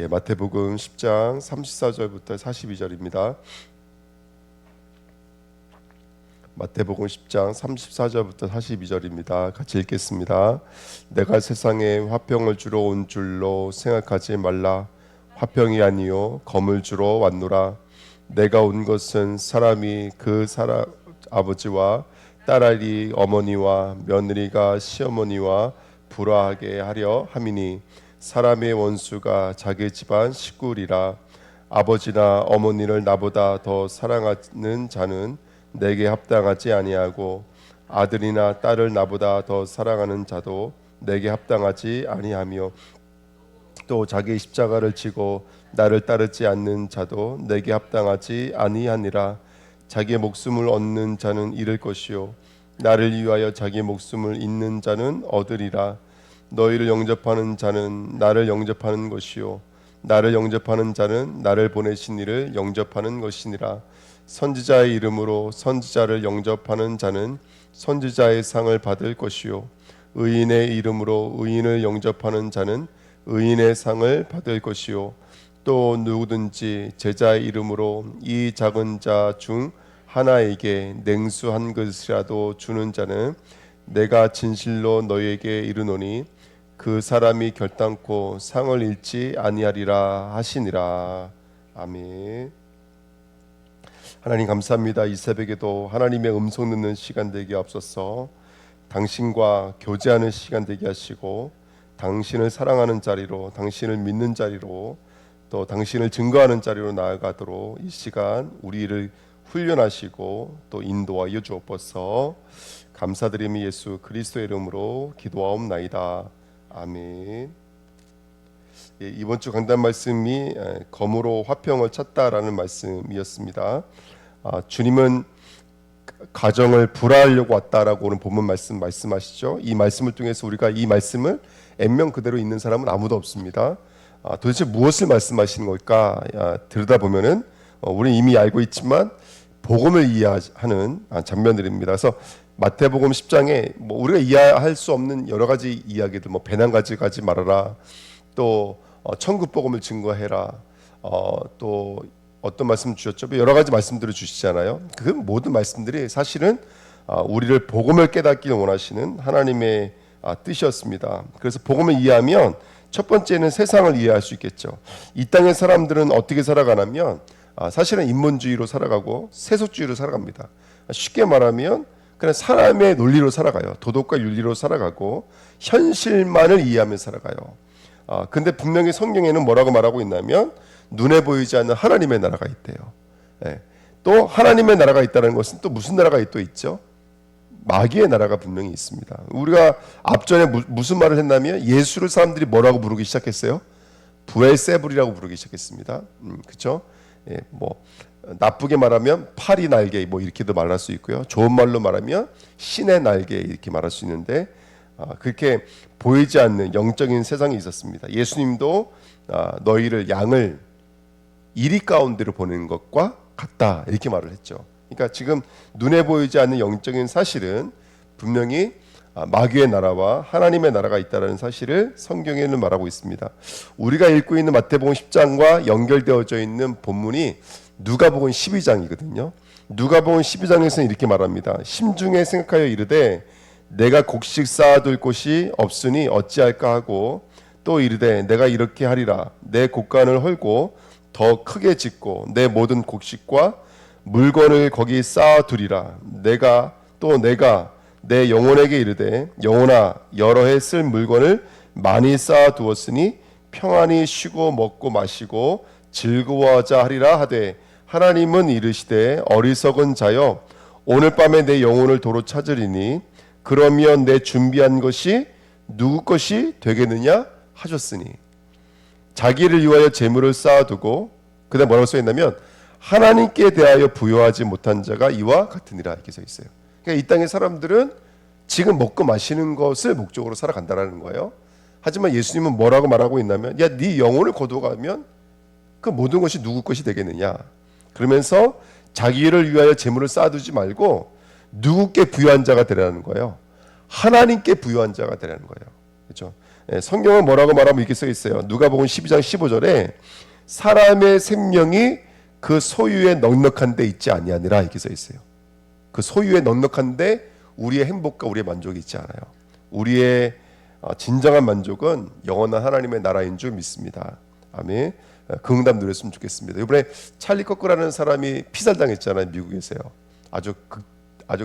마태복음 10장 34절부터 42절입니다. 마태복음 10장 34절부터 42절입니다. 같이 읽겠습니다. 내가 세상에 화평을 주러 온 줄로 생각하지 말라. 화평이 아니요 검을 주러 왔노라. 내가 온 것은 사람이 그 사람 아버지와 딸아이 어머니와 며느리가 시어머니와 불화하게 하려 함이니 사람의 원수가 자기 집안 식구리라. 아버지나 어머니를 나보다 더 사랑하는 자는 내게 합당하지 아니하고 아들이나 딸을 나보다 더 사랑하는 자도 내게 합당하지 아니하며 또 자기 십자가를 지고 나를 따르지 않는 자도 내게 합당하지 아니하니라. 자기 목숨을 얻는 자는 잃을 것이요 나를 위하여 자기 목숨을 잃는 자는 얻으리라. 너희를 영접하는 자는 나를 영접하는 것이요 나를 영접하는 자는 나를 보내신 이를 영접하는 것이니라. 선지자의 이름으로 선지자를 영접하는 자는 선지자의 상을 받을 것이요 의인의 이름으로 의인을 영접하는 자는 의인의 상을 받을 것이요 또 누구든지 제자의 이름으로 이 작은 자 중 하나에게 냉수 한 그릇이라도 주는 자는 내가 진실로 너희에게 이르노니 그 사람이 결단코 상을 잃지 아니하리라 하시니라. 아멘. 하나님 감사합니다. 이 새벽에도 하나님의 음성 듣는 시간 되게 앞서서 당신과 교제하는 시간 되게 하시고 당신을 사랑하는 자리로, 당신을 믿는 자리로, 또 당신을 증거하는 자리로 나아가도록 이 시간 우리를 훈련하시고 또 인도하여 주옵소서. 감사드리며 예수 그리스도의 이름으로 기도하옵나이다. 아멘. 이번 주 강단 말씀이 검으로 화평을 찾다라는 말씀이었습니다. 주님은 가정을 불화하려고 왔다라고 오늘 본문 말씀하시죠. 이 말씀을 통해서 우리가 이 말씀을 액면 그대로 읽는 사람은 아무도 없습니다. 도대체 무엇을 말씀하시는 걸까 들여다보면은 우리는 이미 알고 있지만 복음을 이해하는 장면들입니다. 그래서 마태복음 10장에 뭐 우리가 이해할 수 없는 여러 가지 이야기들, 뭐 배낭 가져가지 말아라, 또 천국 복음을 증거해라, 또 어떤 말씀 주셨죠? 여러 가지 말씀들을 주시잖아요. 그 모든 말씀들이 사실은 우리를 복음을 깨닫기를 원하시는 하나님의 뜻이었습니다. 그래서 복음을 이해하면 첫 번째는 세상을 이해할 수 있겠죠. 이 땅의 사람들은 어떻게 살아가냐면 사실은 인본주의로 살아가고 세속주의로 살아갑니다. 쉽게 말하면 그냥 사람의 논리로 살아가요. 도덕과 윤리로 살아가고 현실만을 이해하며 살아가요. 근데 분명히 성경에는 뭐라고 말하고 있냐면 눈에 보이지 않는 하나님의 나라가 있대요. 또 하나님의 나라가 있다는 것은 또 무슨 나라가 또 있죠? 마귀의 나라가 분명히 있습니다. 우리가 앞전에 무슨 말을 했냐면 예수를 사람들이 뭐라고 부르기 시작했어요? 부엘세불이라고 부르기 시작했습니다. 그렇죠? 뭐 나쁘게 말하면 파리 날개 뭐 이렇게도 말할 수 있고요. 좋은 말로 말하면 신의 날개 이렇게 말할 수 있는데 그렇게 보이지 않는 영적인 세상이 있었습니다. 예수님도 너희를 양을 이리 가운데로 보내는 것과 같다 이렇게 말을 했죠. 그러니까 지금 눈에 보이지 않는 영적인 사실은 분명히 마귀의 나라와 하나님의 나라가 있다는 사실을 성경에는 말하고 있습니다. 우리가 읽고 있는 마태복음 10장과 연결되어져 있는 본문이 누가복음 12장이거든요. 누가복음 12장에서는 이렇게 말합니다. 심중에 생각하여 이르되 내가 곡식 쌓아둘 곳이 없으니 어찌할까 하고 또 이르되 내가 이렇게 하리라. 내 곡간을 헐고 더 크게 짓고 내 모든 곡식과 물건을 거기 쌓아두리라. 내가 내 영혼에게 이르되 영혼아 여러 해 쓸 물건을 많이 쌓아두었으니 평안히 쉬고 먹고 마시고 즐거워하자 하리라 하되 하나님은 이르시되 어리석은 자여 오늘 밤에 내 영혼을 도로 찾으리니 그러면 내 준비한 것이 누구 것이 되겠느냐 하셨으니 자기를 위하여 재물을 쌓아두고 그다음 뭐라고 써있냐면 하나님께 대하여 부여하지 못한 자가 이와 같으니라 이렇게 써 있어요. 그러니까 이 땅의 사람들은 지금 먹고 마시는 것을 목적으로 살아간다라는 거예요. 하지만 예수님은 뭐라고 말하고 있냐면 야, 네 영혼을 거두어가면 그 모든 것이 누구 것이 되겠느냐. 그러면서 자기를 위하여 재물을 쌓아두지 말고 누구께 부여한 자가 되라는 거예요. 하나님께 부여한 자가 되라는 거예요. 그렇죠? 성경은 뭐라고 말하면 이렇게 써 있어요. 누가복음 12장 15절에 사람의 생명이 그 소유에 넉넉한 데 있지 아니하니라 이렇게 써 있어요. 그 소유에 넉넉한데 우리의 행복과 우리의 만족이 있지 않아요. 우리의 진정한 만족은 영원한 하나님의 나라인 줄 믿습니다. 아멘. 그 응답 누렸으면 좋겠습니다. 이번에 찰리 커크라는 사람이 피살당했잖아요. 미국에서요. 아주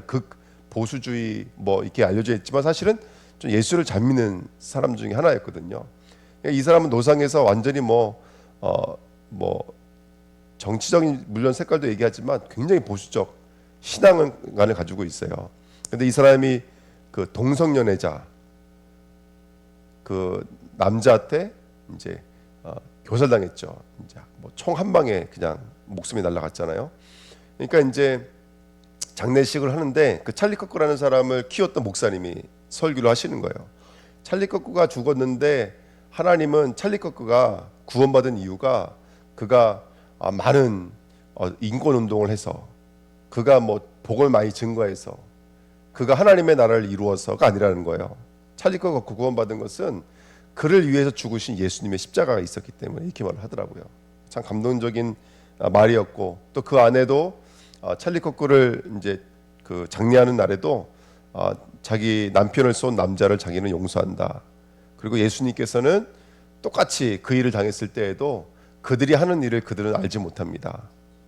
극 보수주의 뭐 이렇게 알려져 있지만 사실은 좀 예수를 잘 믿는 사람 중에 하나였거든요. 이 사람은 노상에서 완전히 뭐 정치적인 물론 색깔도 얘기하지만 굉장히 보수적 신앙관을 가지고 있어요. 근데 이 사람이 그 동성연애자 그 남자한테 이제 교살당했죠. 이제 뭐 총 한 방에 그냥 목숨이 날아갔잖아요. 그러니까 이제 장례식을 하는데 그 찰리 커크라는 사람을 키웠던 목사님이 설교를 하시는 거예요. 찰리 커크가 죽었는데 하나님은 찰리 커크가 구원받은 이유가 그가 많은 인권 운동을 해서 그가 뭐 복을 많이 증거해서 그가 하나님의 나라를 이루어서가 아니라는 거예요. 찰리 커크가 구원받은 것은 그를 위해서 죽으신 예수님의 십자가가 있었기 때문에 이렇게 말을 하더라고요. 참 감동적인 말이었고 또 그 안에도 찰리 커크를 이제 그 장례하는 날에도 자기 남편을 쏜 남자를 자기는 용서한다. 그리고 예수님께서는 똑같이 그 일을 당했을 때에도 그들이 하는 일을 그들은 알지 못합니다.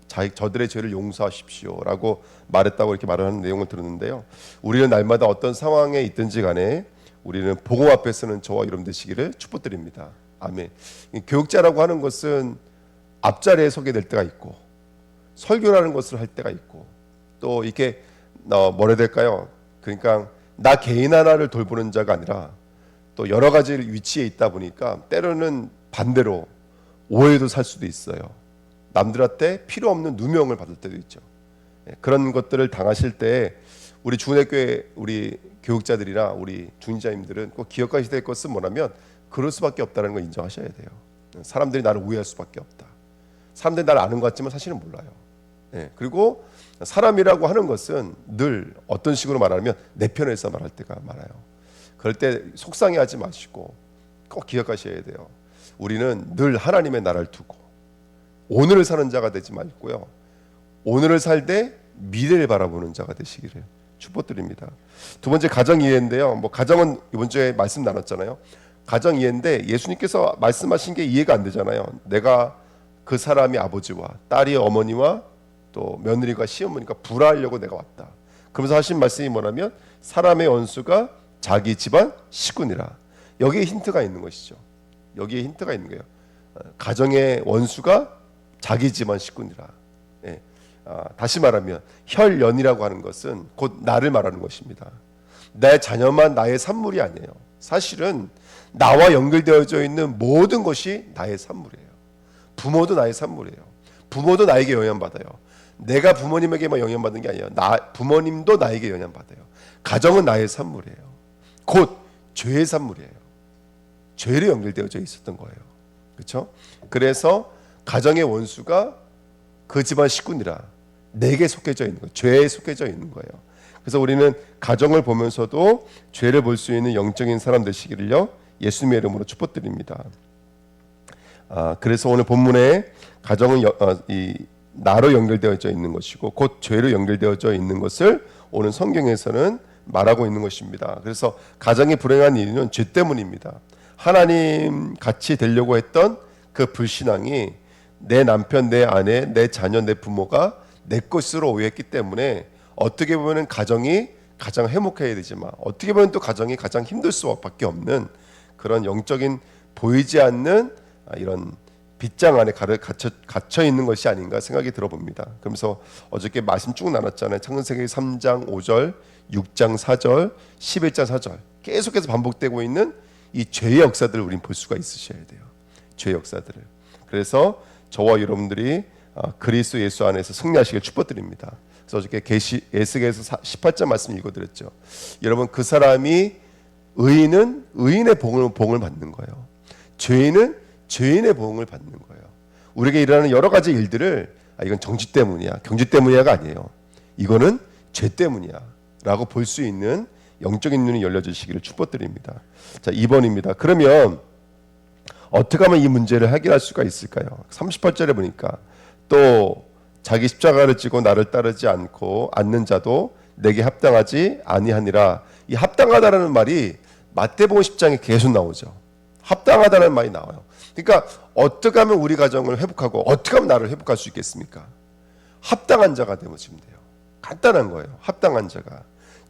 저들의 죄를 용서하십시오라고 말했다고 이렇게 말을 하는 내용을 들었는데요. 우리는 날마다 어떤 상황에 있든지 간에 우리는 복음 앞에 서는 저와 여러분 되시기를 축복드립니다. 아멘. 교육자라고 하는 것은 앞자리에 서게 될 때가 있고 설교라는 것을 할 때가 있고 또 이렇게 뭐라 해야 될까요? 그러니까 나 개인 하나를 돌보는 자가 아니라 또 여러 가지 위치에 있다 보니까 때로는 반대로 오해도 살 수도 있어요. 남들한테 필요 없는 누명을 받을 때도 있죠. 그런 것들을 당하실 때 우리 주은혜교회 우리 교육자들이나 우리 중직자님들은 꼭 기억하셔야 될 것은 뭐냐면 그럴 수밖에 없다는 걸 인정하셔야 돼요. 사람들이 나를 오해할 수밖에 없다. 사람들이 나를 아는 것 같지만 사실은 몰라요. 그리고 사람이라고 하는 것은 늘 어떤 식으로 말하면 내 편에서 말할 때가 많아요. 그럴 때 속상해하지 마시고 꼭 기억하셔야 돼요. 우리는 늘 하나님의 나라를 두고 오늘을 사는 자가 되지 말고요. 오늘을 살되 미래를 바라보는 자가 되시기를 축복드립니다. 두 번째 가정 이해인데요. 뭐 가정은 이번 주에 말씀 나눴잖아요. 가정 이해인데 예수님께서 말씀하신 게 이해가 안 되잖아요. 내가 그 사람이 아버지와 딸이 어머니와 또 며느리가 시어머니가 불화하려고 내가 왔다. 그러면서 하신 말씀이 뭐냐면 사람의 원수가 자기 집안 식구니라. 여기에 힌트가 있는 것이죠. 여기에 힌트가 있는 거예요. 가정의 원수가 자기 집안 식구니라. 다시 말하면 혈연이라고 하는 것은 곧 나를 말하는 것입니다. 내 자녀만 나의 산물이 아니에요. 사실은 나와 연결되어져 있는 모든 것이 나의 산물이에요. 부모도 나의 산물이에요. 부모도 나에게 영향받아요. 내가 부모님에게만 영향받는 게 아니에요. 부모님도 나에게 영향받아요. 가정은 나의 산물이에요. 곧 죄의 산물이에요. 죄로 연결되어져 있었던 거예요. 그렇죠? 그래서 가정의 원수가 그 집안 식구니라. 내게 속해져 있는 거예요. 죄에 속해져 있는 거예요. 그래서 우리는 가정을 보면서도 죄를 볼 수 있는 영적인 사람 되시기를요 예수님의 이름으로 축복드립니다. 그래서 오늘 본문에 가정은 이 나로 연결되어져 있는 것이고 곧 죄로 연결되어져 있는 것을 오늘 성경에서는 말하고 있는 것입니다. 그래서 가정이 불행한 이유는 죄 때문입니다. 하나님 같이 되려고 했던 그 불신앙이 내 남편, 내 아내, 내 자녀, 내 부모가 내 것으로 오해했기 때문에 어떻게 보면 가정이 가장 행복해야 되지만 어떻게 보면 또 가정이 가장 힘들 수밖에 없는 그런 영적인 보이지 않는 이런 빗장 안에 갇혀 있는 것이 아닌가 생각이 들어봅니다. 그러면서 어저께 말씀 쭉 나눴잖아요. 창세기 3장 5절, 6장 4절, 11장 4절 계속해서 반복되고 있는 이 죄의 역사들을 우린 볼 수가 있으셔야 돼요. 죄의 역사들을. 그래서 저와 여러분들이 그리스도 예수 안에서 승리하시길 축복드립니다. 그래서 어저께 에스겔서 18장 말씀 읽어드렸죠. 여러분 그 사람이 의인은 의인의 복을 받는 거예요. 죄인은 죄인의 복을 받는 거예요. 우리에게 일어나는 여러 가지 일들을 이건 정치 때문이야, 경제 때문이야가 아니에요. 이거는 죄 때문이야 라고 볼 수 있는 영적인 눈이 열려지시기를 축복드립니다. 자, 2번입니다. 그러면 어떻게 하면 이 문제를 해결할 수가 있을까요? 38절에 보니까 또 자기 십자가를 지고 나를 따르지 않는 자도 내게 합당하지 아니하니라. 이 합당하다라는 말이 마태복음 10장에 계속 나오죠. 합당하다는 말이 나와요. 그러니까 어떻게 하면 우리 가정을 회복하고 어떻게 하면 나를 회복할 수 있겠습니까? 합당한 자가 되면 돼요. 간단한 거예요. 합당한 자가.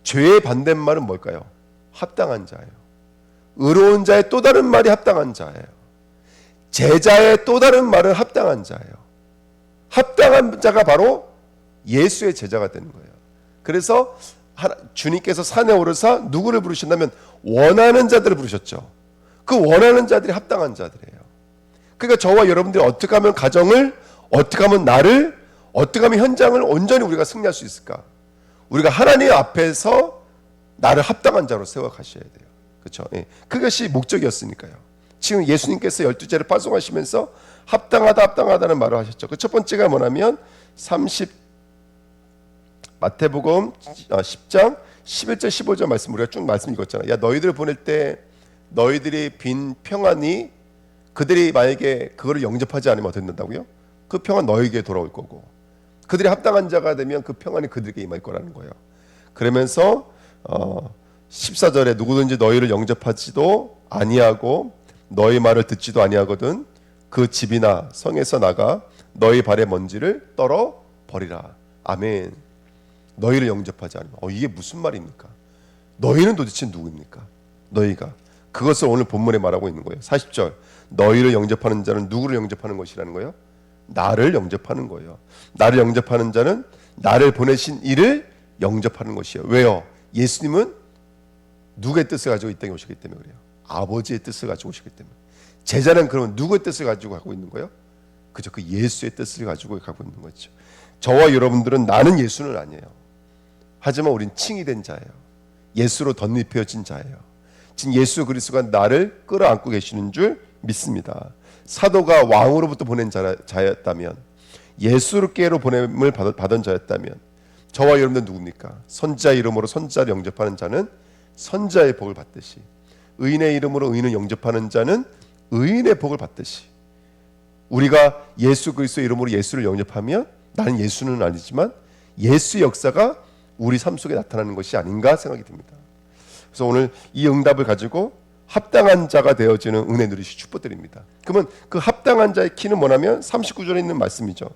죄의 반대말은 뭘까요? 합당한 자예요. 의로운 자의 또 다른 말이 합당한 자예요. 제자의 또 다른 말은 합당한 자예요. 합당한 자가 바로 예수의 제자가 되는 거예요. 그래서 주님께서 산에 오르사 누구를 부르신다면 원하는 자들을 부르셨죠. 그 원하는 자들이 합당한 자들이에요. 그러니까 저와 여러분들이 어떻게 하면 가정을, 어떻게 하면 나를, 어떻게 하면 현장을 온전히 우리가 승리할 수 있을까? 우리가 하나님 앞에서 나를 합당한 자로 세워가셔야 돼요. 그렇죠? 예. 그것이 목적이었으니까요. 지금 예수님께서 12제를 파송하시면서 합당하다는 말을 하셨죠. 그 첫 번째가 뭐냐면 마태복음 10장 11절 15절 말씀 우리가 쭉 말씀 읽었잖아요. 야, 너희들을 보낼 때 너희들이 빈 평안이 그들이 만약에 그거를 영접하지 않으면 어떻게 된다고요? 그 평안 너에게 돌아올 거고 그들이 합당한 자가 되면 그 평안이 그들에게 임할 거라는 거예요. 그러면서 14절에 누구든지 너희를 영접하지도 아니하고 너희 말을 듣지도 아니하거든 그 집이나 성에서 나가 너희 발의 먼지를 떨어 버리라. 아멘. 너희를 영접하지 않으면 이게 무슨 말입니까? 너희는 도대체 누구입니까? 너희가 그것을 오늘 본문에 말하고 있는 거예요. 40절 너희를 영접하는 자는 누구를 영접하는 것이라는 거예요? 나를 영접하는 거예요. 나를 영접하는 자는 나를 보내신 이를 영접하는 것이에요. 왜요? 예수님은 누구의 뜻을 가지고 이 땅에 오셨기 때문에 그래요. 아버지의 뜻을 가지고 오셨기 때문에. 제자는 그러면 누구의 뜻을 가지고 가고 있는 거예요? 그죠? 그 예수의 뜻을 가지고 가고 있는 거죠. 저와 여러분들은 나는 예수는 아니에요. 하지만 우린 칭이 된 자예요. 예수로 덧입혀진 자예요. 지금 예수 그리스도가 나를 끌어안고 계시는 줄 믿습니다. 사도가 왕으로부터 보낸 자였다면 예수께로 보냄을 받은 자였다면 저와 여러분들 누굽니까? 선지자 이름으로 선지자를 영접하는 자는 선지자의 복을 받듯이 의인의 이름으로 의인을 영접하는 자는 의인의 복을 받듯이 우리가 예수 그리스도 이름으로 예수를 영접하면 나는 예수는 아니지만 예수의 역사가 우리 삶 속에 나타나는 것이 아닌가 생각이 듭니다. 그래서 오늘 이 응답을 가지고 합당한 자가 되어지는 은혜 누리시 축복드립니다. 그러면 그 합당한 자의 키는 뭐냐면 39절에 있는 말씀이죠.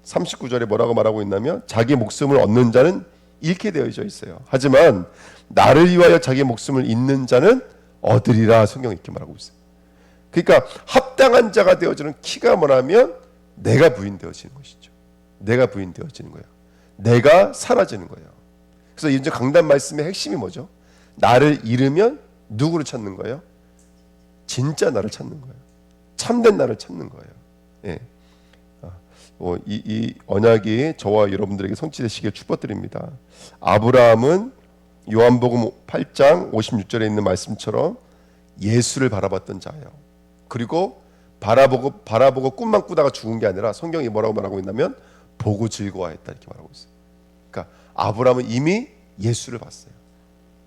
39절에 뭐라고 말하고 있냐면 자기 목숨을 얻는 자는 잃게 되어져 있어요. 하지만 나를 위하여 자기 목숨을 잃는 자는 얻으리라 성경이 이렇게 말하고 있어요. 그러니까 합당한 자가 되어지는 키가 뭐냐면 내가 부인되어지는 것이죠. 내가 부인되어지는 거예요. 내가 사라지는 거예요. 그래서 이제 강단 말씀의 핵심이 뭐죠? 나를 잃으면 누구를 찾는 거예요? 진짜 나를 찾는 거예요. 참된 나를 찾는 거예요. 예. 이 언약이 저와 여러분들에게 성취되시길 축복드립니다. 아브라함은 요한복음 8장 56절에 있는 말씀처럼 예수를 바라봤던 자예요. 그리고 바라보고 꿈만 꾸다가 죽은 게 아니라 성경이 뭐라고 말하고 있냐면 보고 즐거워했다 이렇게 말하고 있어요. 그러니까 아브라함은 이미 예수를 봤어요.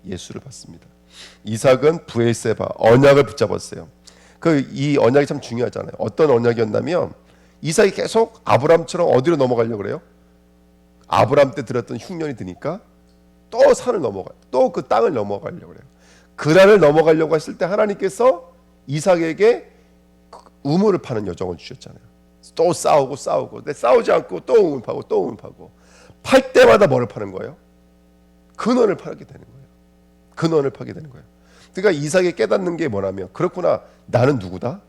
예수를 봤습니다. 이삭은 브에세바 언약을 붙잡았어요. 이 언약이 참 중요하잖아요. 어떤 언약이었냐면 이삭이 계속 아브라함처럼 어디로 넘어가려고 그래요? 아브라함 때 들었던 흉년이 드니까 또 산을 또 그 땅을 넘어가려고 그래요. 그란을 넘어가려고 했을 때 하나님께서 이삭에게 우물을 파는 여정을 주셨잖아요. 또 싸우고 근데 싸우지 않고 또 우물 파고 팔 때마다 뭐를 파는 거예요? 근원을 파게 되는 거예요. 근원을 파게 되는 거예요. 그러니까 이삭이 깨닫는 게 뭐냐면 그렇구나. 나는 누구다?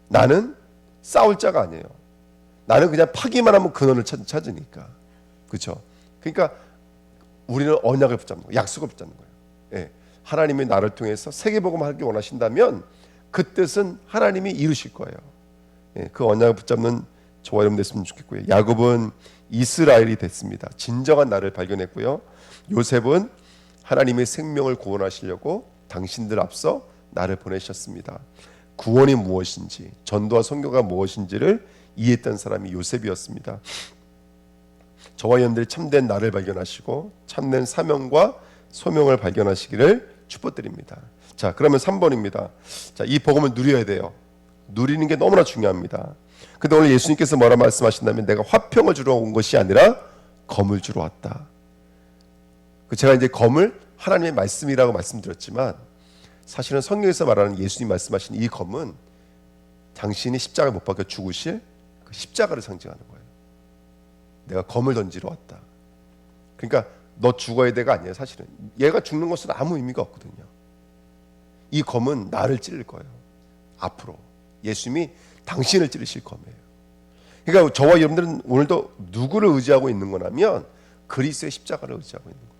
나는 싸울 자가 아니에요. 나는 그냥 파기만 하면 근원을 찾으니까. 그렇죠? 그러니까 우리는 언약을 붙잡는 거예요. 약속을 붙잡는 거예요. 예. 하나님이 나를 통해서 세계복음을 하기 원하신다면 그 뜻은 하나님이 이루실 거예요. 예. 그 언약을 붙잡는 저와 여러분 됐으면 좋겠고요. 야곱은 이스라엘이 됐습니다. 진정한 나를 발견했고요. 요셉은 하나님의 생명을 구원하시려고 당신들 앞서 나를 보내셨습니다. 구원이 무엇인지, 전도와 선교가 무엇인지를 이해했던 사람이 요셉이었습니다. 저와 여러분들이 참된 나를 발견하시고 참된 사명과 소명을 발견하시기를 축복드립니다. 자, 그러면 3번입니다. 자, 이 복음을 누려야 돼요. 누리는 게 너무나 중요합니다. 근데 오늘 예수님께서 뭐라 말씀하신다면 내가 화평을 주러 온 것이 아니라 검을 주러 왔다. 제가 이제 검을 하나님의 말씀이라고 말씀드렸지만 사실은 성경에서 말하는 예수님 말씀하신 이 검은 당신이 십자가에 못 박혀 죽으실 그 십자가를 상징하는 거예요. 내가 검을 던지러 왔다. 그러니까 너 죽어야 돼가 아니에요. 사실은 얘가 죽는 것은 아무 의미가 없거든요. 이 검은 나를 찌를 거예요. 앞으로 예수님이 당신을 찌르실 검이에요. 그러니까 저와 여러분들은 오늘도 누구를 의지하고 있는 거냐면 그리스도의 십자가를 의지하고 있는 거예요.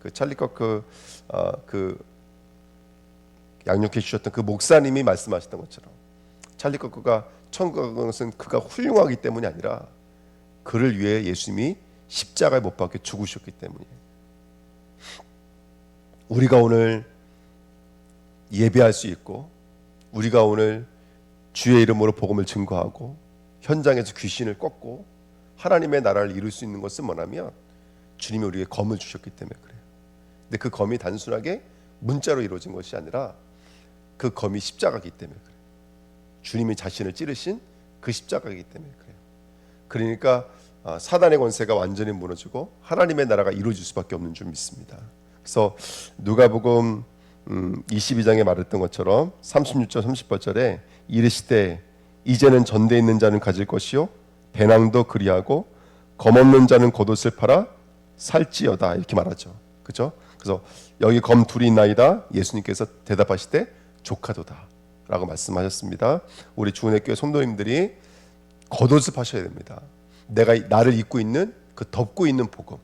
그 찰리컵 그 양육해 주셨던 그 목사님이 말씀하셨던 것처럼 찰리컵가 천국에 가는 것은 그가 훌륭하기 때문이 아니라 그를 위해 예수님이 십자가에 못 박혀 죽으셨기 때문이에요. 우리가 오늘 예배할 수 있고 우리가 오늘 주의 이름으로 복음을 증거하고 현장에서 귀신을 꺾고 하나님의 나라를 이룰 수 있는 것은 뭐냐면 주님이 우리에게 검을 주셨기 때문에 그래요. 근데 그 검이 단순하게 문자로 이루어진 것이 아니라 그 검이 십자가이기 때문에 그래요. 주님이 자신을 찌르신 그 십자가이기 때문에 그래요. 그러니까 사단의 권세가 완전히 무너지고 하나님의 나라가 이루어질 수밖에 없는 줄 믿습니다. 그래서 누가복음 22장에 말했던 것처럼 36절 38절에 이르시되 이제는 전대에 있는 자는 가질 것이요 배낭도 그리하고 검 없는 자는 겉옷을 팔아 살지어다 이렇게 말하죠. 그렇죠? 그래서 여기 검 둘이 있나이다. 예수님께서 대답하시되 조카도다 라고 말씀하셨습니다. 우리 주은혜 교회 성도님들이 겉옷을 파셔야 됩니다. 내가 나를 입고 있는 그 덮고 있는 복음,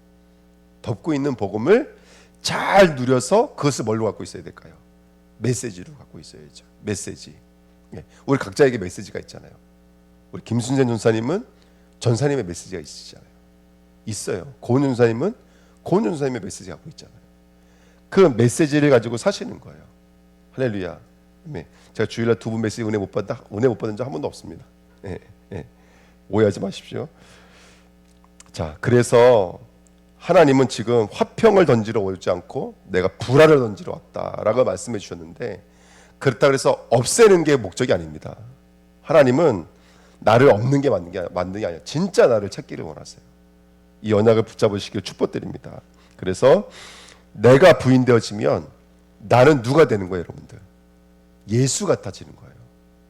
덮고 있는 복음을 잘 누려서 그것을 뭘로 갖고 있어야 될까요? 메시지로 갖고 있어야죠. 메시지. 우리 각자에게 메시지가 있잖아요. 우리 김순재 전사님은 전사님의 메시지가 있으시잖아요. 있어요. 고은 전사님은 고은 전사님의 메시지 갖고 있잖아요. 그 메시지를 가지고 사시는 거예요. 할렐루야. 제가 주일날 두 분 메시지 은혜 못 받은 적 한 번도 없습니다. 오해하지 마십시오. 자, 그래서 하나님은 지금 화평을 던지러 오지 않고 내가 불화를 던지러 왔다라고 말씀해 주셨는데 그렇다 그래서 없애는 게 목적이 아닙니다. 하나님은 나를 없는 게 맞는 게 아니라 진짜 나를 찾기를 원하세요. 이 언약을 붙잡으시길 축복드립니다. 그래서 내가 부인되어지면 나는 누가 되는 거예요, 여러분들? 예수 같아지는 거예요.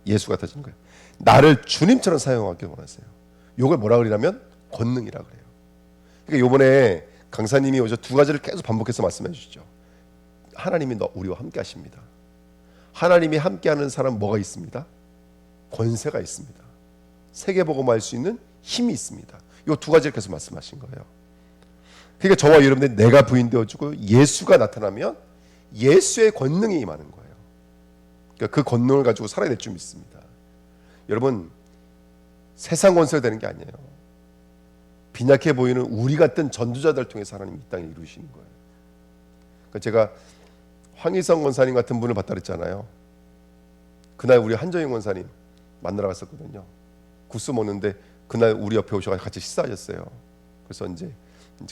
예수 같아지는 거예요. 나를 주님처럼 사용하길 원하세요. 이걸 뭐라 그러냐면 권능이라 그래요. 그러니까 이번에 강사님이 오셔 두 가지를 계속 반복해서 말씀해 주시죠. 하나님이 우리와 함께 하십니다. 하나님이 함께하는 사람 뭐가 있습니다? 권세가 있습니다. 세계복음화할 수 있는 힘이 있습니다. 이 두 가지를 계속 말씀하신 거예요. 그러니까 저와 여러분들이 내가 부인되어지고 예수가 나타나면 예수의 권능이 임하는 거예요. 그러니까 그 권능을 가지고 살아야 될 줄 믿습니다. 여러분 세상 권세가 되는 게 아니에요. 빈약해 보이는 우리 같은 전도자들 통해서 하나님이 이 땅에 이루시는 거예요. 그러니까 제가 황희성 권사님 같은 분을 봤다 그랬잖아요. 그날 우리 한정인 권사님 만나러 갔었거든요. 국수 먹는데 그날 우리 옆에 오셔서 같이 식사하셨어요. 그래서 이제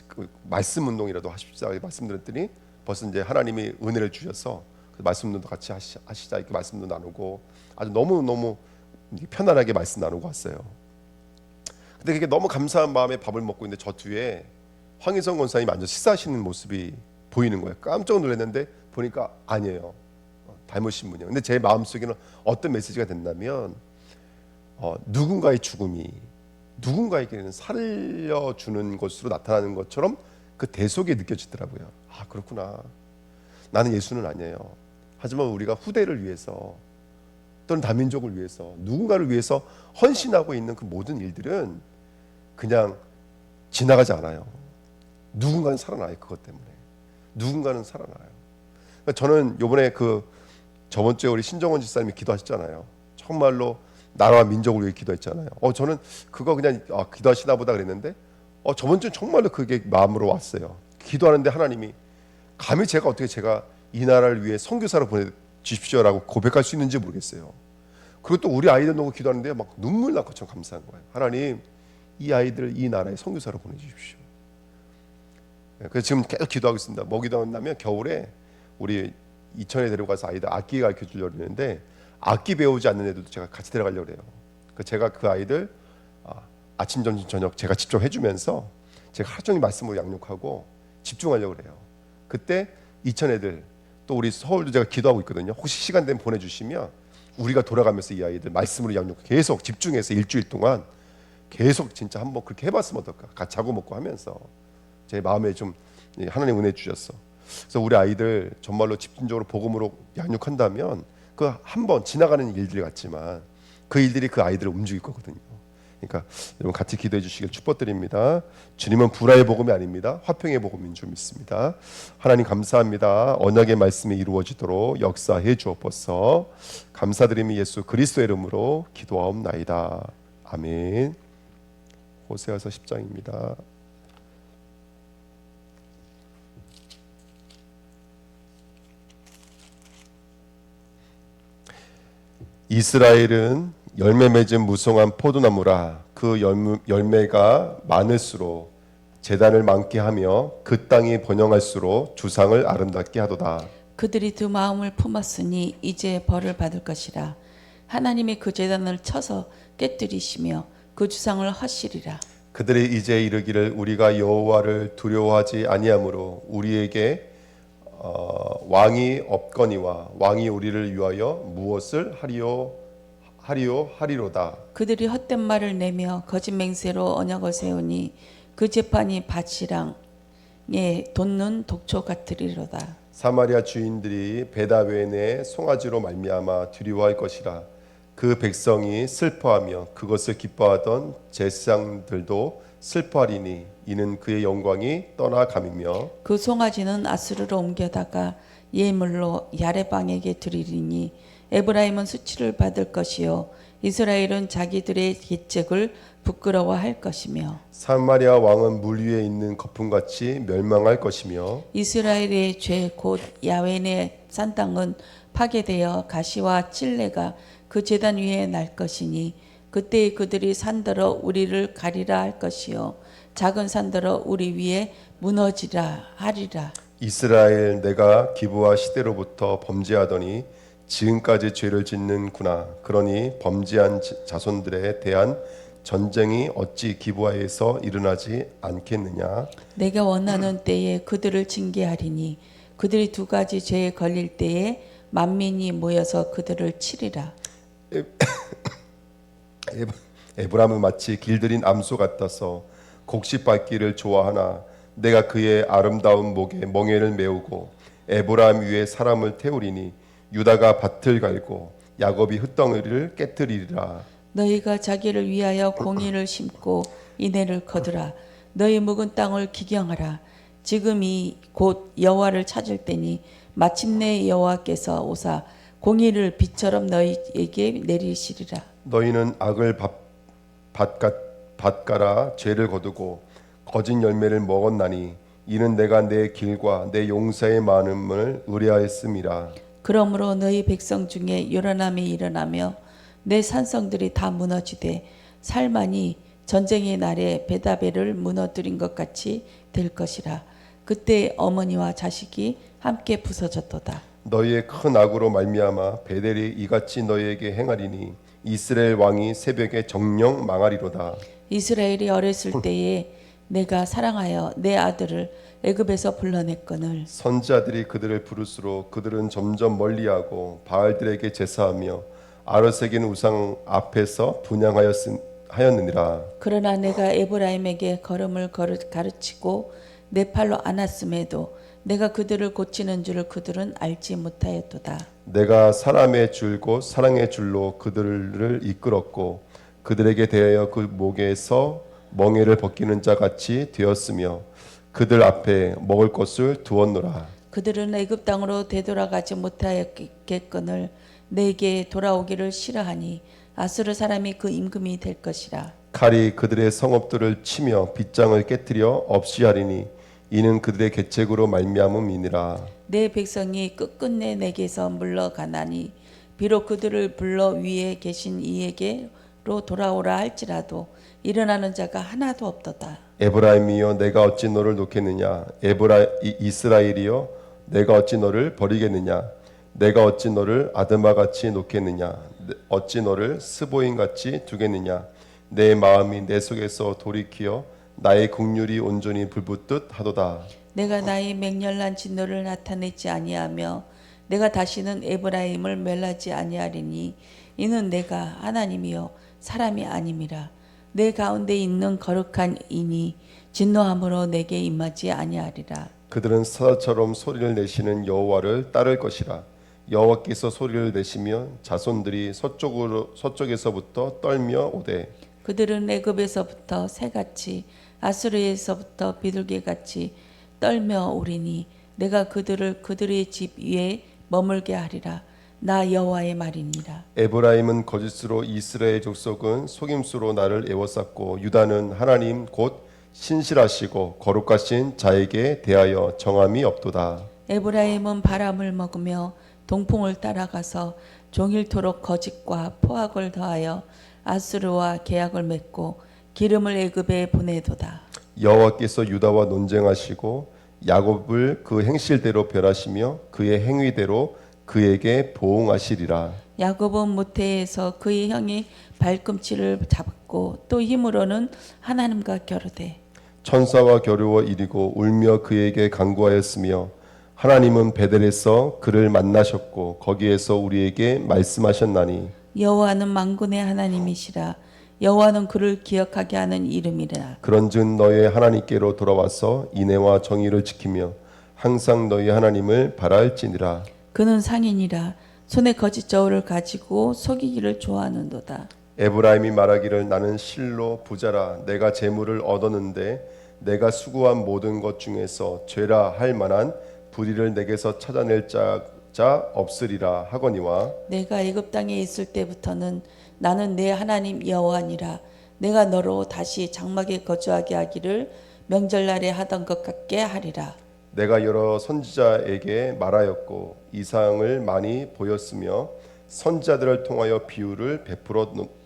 그 말씀 운동이라도 하십시오 말씀드렸더니 벌써 이제 하나님이 은혜를 주셔서 그 말씀 운동도 같이 하시자 이렇게 말씀도 나누고 아주 너무 편안하게 말씀 나누고 왔어요. 근데 그게 너무 감사한 마음에 밥을 먹고 있는데 저 뒤에 황희성 권사님이 앉아 식사하시는 모습이 보이는 거예요. 깜짝 놀랐는데 보니까 아니에요. 닮으신 분이에요. 근데 제 마음속에는 어떤 메시지가 된다면 누군가의 죽음이 누군가에게는 살려주는 것으로 나타나는 것처럼 그 대속에 느껴지더라고요. 아 그렇구나. 나는 예수는 아니에요. 하지만 우리가 후대를 위해서 또는 다민족을 위해서 누군가를 위해서 헌신하고 있는 그 모든 일들은 그냥 지나가지 않아요. 누군가는 살아나요. 그것 때문에 누군가는 살아나요. 그러니까 저는 이번에 저번 주에 우리 신정원 집사님이 기도하셨잖아요. 정말로 나라와 민족을 위해 기도했잖아요. 저는 그거 그냥 기도하시나 보다 그랬는데 저번 주는 정말로 그게 마음으로 왔어요. 기도하는데 하나님이 감히 제가 이 나라를 위해 선교사로 보내주십시오라고 고백할 수 있는지 모르겠어요. 그리고 또 우리 아이들 놓고 기도하는데 막 눈물 날 것처럼 감사한 거예요. 하나님 이 아이들을 이 나라의 선교사로 보내주십시오. 그래서 지금 계속 기도하고 있습니다. 뭐 기도한다면 겨울에 우리 이천에 데려가서 아이들 악기 가르쳐 주려고 했는데 악기 배우지 않는 애들도 제가 같이 데려가려고 해요. 제가 그 아이들 아침, 점심, 저녁 제가 직접 해주면서 제가 하루 종일 말씀으로 양육하고 집중하려고 그래요. 그때 이천 애들 또 우리 서울도 제가 기도하고 있거든요. 혹시 시간 되면 보내주시면 우리가 돌아가면서 이 아이들 말씀으로 양육 계속 집중해서 일주일 동안 계속 진짜 한번 그렇게 해봤으면 어떨까. 같이 자고 먹고 하면서 제 마음에 좀 하나님 은혜 주셨어. 그래서 우리 아이들 정말로 집중적으로 복음으로 양육한다면 그 한 번 지나가는 일들 같지만 그 일들이 그 아이들을 움직일 거거든요. 그러니까 여러분 같이 기도해 주시길 축복드립니다. 주님은 불화의 복음이 아닙니다. 화평의 복음인 줄 믿습니다. 하나님 감사합니다. 언약의 말씀이 이루어지도록 역사해 주옵소서. 감사드리며 예수 그리스도의 이름으로 기도하옵나이다. 아멘. 호세아서 10장입니다. 이스라엘은 열매 맺은 무성한 포도나무라. 그 열매가 많을수록 재단을 많게 하며 그 땅이 번영할수록 주상을 아름답게 하도다. 그들이 두 마음을 품었으니 이제 벌을 받을 것이라. 하나님이 그 제단을 쳐서 깨뜨리시며 그 주상을 허시리라. 그들이 이제 이르기를 우리가 여호와를 두려워하지 아니하므로 우리에게 왕이 없거니와 왕이 우리를 위하여 무엇을 하리로다. 그들이 헛된 말을 내며 거짓 맹세로 언약을 세우니 그 재판이 밭이랑에 돋는 독초 같으리로다. 사마리아 주인들이 베다웬의 송아지로 말미암아 두려워할 것이라. 그 백성이 슬퍼하며 그것을 기뻐하던 제사장들도 슬퍼하리니 이는 그의 영광이 떠나감이며 그 송아지는 아수르로 옮겨다가 예물로 야레방에게 드리리니 에브라임은 수치를 받을 것이요 이스라엘은 자기들의 계책을 부끄러워할 것이며 사마리아 왕은 물 위에 있는 거품같이 멸망할 것이며 이스라엘의 죄 곧 야웬의 산 땅은 파괴되어 가시와 칠레가 그 제단 위에 날 것이니 그때 그들이 산더러 우리를 가리라 할 것이요 작은 산더러 우리 위에 무너지라 하리라. 이스라엘 내가 기브와 시대로부터 범죄하더니 지금까지 죄를 짓는구나. 그러니 범죄한 자손들에 대한 전쟁이 어찌 기브아에서 일어나지 않겠느냐. 내가 원하는 때에 그들을 징계하리니 그들이 두 가지 죄에 걸릴 때에 만민이 모여서 그들을 치리라. 에브라임은 마치 길들인 암소 같아서 곡식밟기를 좋아하나 내가 그의 아름다운 목에 멍에를 메우고 에브라임 위에 사람을 태우리니 유다가 밭을 갈고 야곱이 흙덩이를 깨뜨리리라. 너희가 자기를 위하여 공의를 심고 인애를 거두라. 너희 묵은 땅을 기경하라. 지금이 곧 여호와를 찾을 때니 마침내 여호와께서 오사 공의를 빛처럼 너희에게 내리시리라. 너희는 악을 밭가라 죄를 거두고 거짓 열매를 먹었나니 이는 내가 내 길과 내 용사의 많음을 의뢰하였음이라. 그러므로 너희 백성 중에 요란함이 일어나며 내 산성들이 다 무너지되 살만이 전쟁의 날에 베다벨을 무너뜨린 것 같이 될 것이라. 그때 어머니와 자식이 함께 부서졌도다. 너희의 큰 악으로 말미암아 베델이 이같이 너희에게 행하리니 이스라엘 왕이 새벽에 정령 망하리로다. 이스라엘이 어렸을 때에 내가 사랑하여 내 아들을 애굽에서 불러냈거늘 선지자들이 그들을 부를수록 그들은 점점 멀리하고 바알들에게 제사하며 아로새긴 우상 앞에서 분향하였느니라. 그러나 내가 에브라임에게 걸음을 가르치고 내 팔로 안았음에도 내가 그들을 고치는 줄을 그들은 알지 못하였도다. 내가 사람의 줄 곧 사랑의 줄로 그들을 이끌었고 그들에게 대하여 그 목에서 멍에를 벗기는 자 같이 되었으며 그들 앞에 먹을 것을 두었노라. 그들은 애굽 땅으로 되돌아가지 못하였겠거늘 내게 돌아오기를 싫어하니 아수르 사람이 그 임금이 될 것이라. 칼이 그들의 성읍들을 치며 빗장을 깨뜨려 없이 하리니 이는 그들의 계책으로 말미암음이니라. 내 백성이 끝끝내 내게서 물러가나니 비록 그들을 불러 위에 계신 이에게 돌아오라 할지라도 일어나는 자가 하나도 없도다. 에브라임이여 내가 어찌 너를 놓겠느냐 이스라엘이여 내가 어찌 너를 버리겠느냐 내가 어찌 너를 아드마같이 놓겠느냐 어찌 너를 스보임같이 두겠느냐 내 마음이 내 속에서 돌이키어 나의 긍휼이 온전히 불붙듯 하도다. 내가 나의 맹렬한 진노를 나타내지 아니하며 내가 다시는 에브라임을 멸하지 아니하리니 이는 내가 하나님이요 사람이 아님이라. 내 가운데 있는 거룩한 이니 진노함으로 내게 임하지 아니하리라. 그들은 사자처럼 소리를 내시는 여호와를 따를 것이라. 여호와께서 소리를 내시며 자손들이 서쪽에서부터 떨며 오되 그들은 애굽에서부터 새같이 아수르에서부터 비둘기같이 떨며 오리니 내가 그들을 그들의 집 위에 머물게 하리라. 나 여호와의 말이니라. 에브라임은 거짓으로 이스라엘 족속은 속임수로 나를 애워쌌고 유다는 하나님 곧 신실하시고 거룩하신 자에게 대하여 정함이 없도다. 에브라임은 바람을 먹으며 동풍을 따라가서 종일토록 거짓과 포악을 더하여 아수르와 계약을 맺고 기름을 애굽에 보내도다. 여호와께서 유다와 논쟁하시고 야곱을 그 행실대로 멸하시며 그의 행위대로 그에게 보응하시리라. 야곱은 모태에서 그의 형이 발꿈치를 잡았고 또 힘으로는 하나님과 겨루되 천사와 겨루어 이르고 울며 그에게 간구하였으며 하나님은 베델에서 그를 만나셨고 거기에서 우리에게 말씀하셨나니 여호와는 만군의 하나님이시라. 여호와는 그를 기억하게 하는 이름이라. 그런즉 너의 하나님께로 돌아와서 인애와 정의를 지키며 항상 너희 하나님을 바랄지니라. 그는 상인이라. 손에 거짓 저울을 가지고 속이기를 좋아하는도다. 에브라임이 말하기를 나는 실로 부자라 내가 재물을 얻었는데 내가 수고한 모든 것 중에서 죄라 할 만한 불의를 내게서 찾아낼 자 없으리라 하거니와 내가 애굽 땅에 있을 때부터는 나는 내 하나님 여호와니라. 내가 너로 다시 장막에 거주하게 하기를 명절날에 하던 것 같게 하리라. 내가 여러 선지자에게 말하였고 이상을 많이 보였으며 선지자들을 통하여 비유를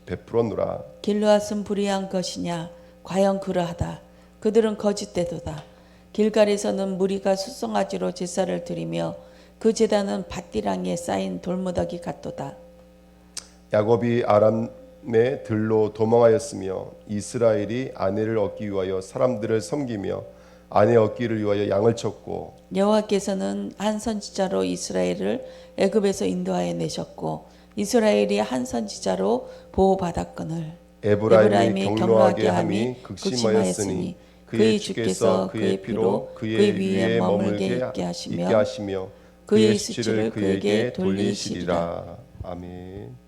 베풀었노라. 길르앗은 불의한 것이냐? 과연 그러하다. 그들은 거짓되도다. 길갈에서는 무리가 숫송아지로 제사를 드리며 그 제단은 밭디랑에 쌓인 돌무더기 같도다. 야곱이 아람의 들로 도망하였으며 이스라엘이 아내를 얻기 위하여 사람들을 섬기며 아내 얻기를 위하여 양을 쳤고 여호와께서는 한 선지자로 이스라엘을 애굽에서 인도하여 내셨고 이스라엘이 한 선지자로 보호받았거늘 에브라임이 경로하게 함이 극심하였으니 그의 주께서 그의 피로 그의 위에 머물게 있게 하시며 그의 수치를 그에게 돌리시리라. 아멘.